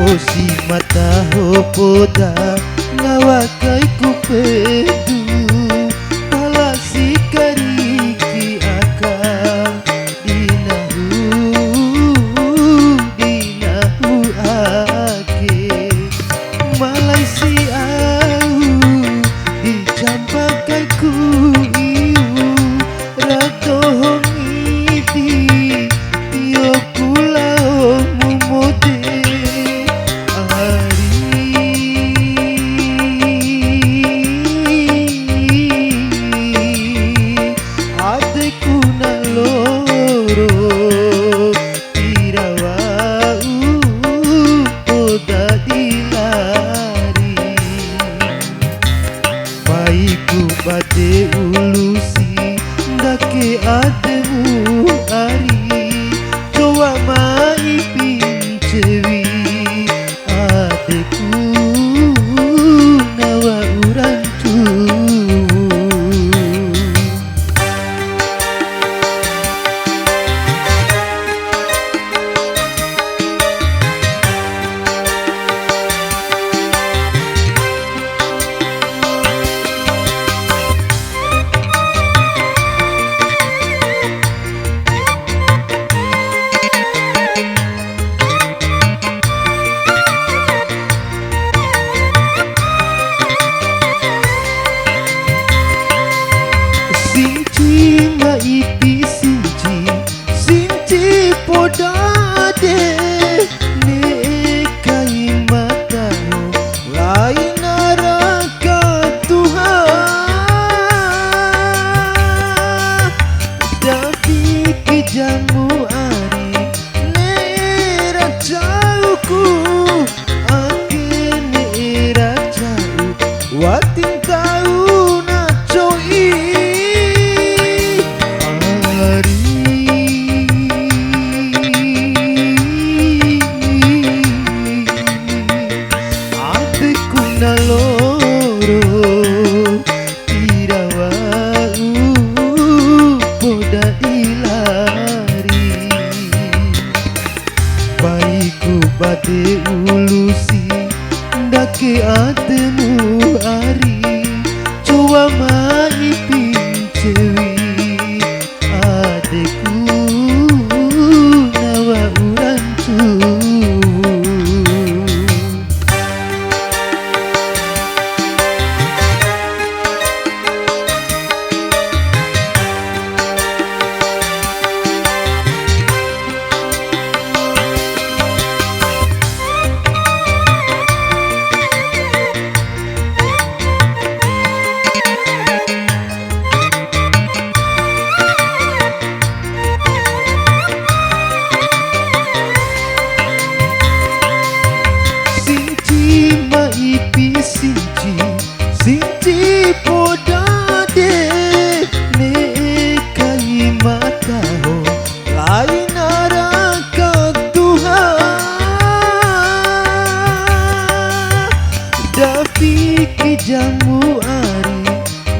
Osi mata hopoda ngawakai kupedu palasi kariki akang dinahu ake malai si au dicampakai ku iu rato hongiti iyo pulau mumode bade ulusi ndake ademu ari coba mai pincewi adeku nawa urantu podade ne kai mata lain neraka Tuhan tapi kijamu ari ne rajauku ake ne rajau watin tahu na coi naloro irawau poda ilari baiku bade ulusi ndake ademu ari coba mai pincewi adeku nawa urantu Sinci podade ne kai mata ho lain neraka Tuhan tapi kijamu ari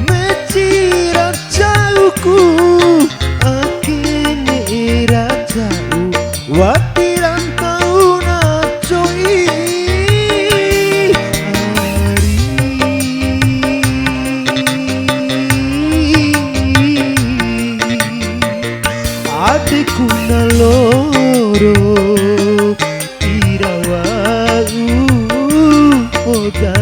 mecirat jauhku akene rajau watiran tau na coi adeku naloro irawau poda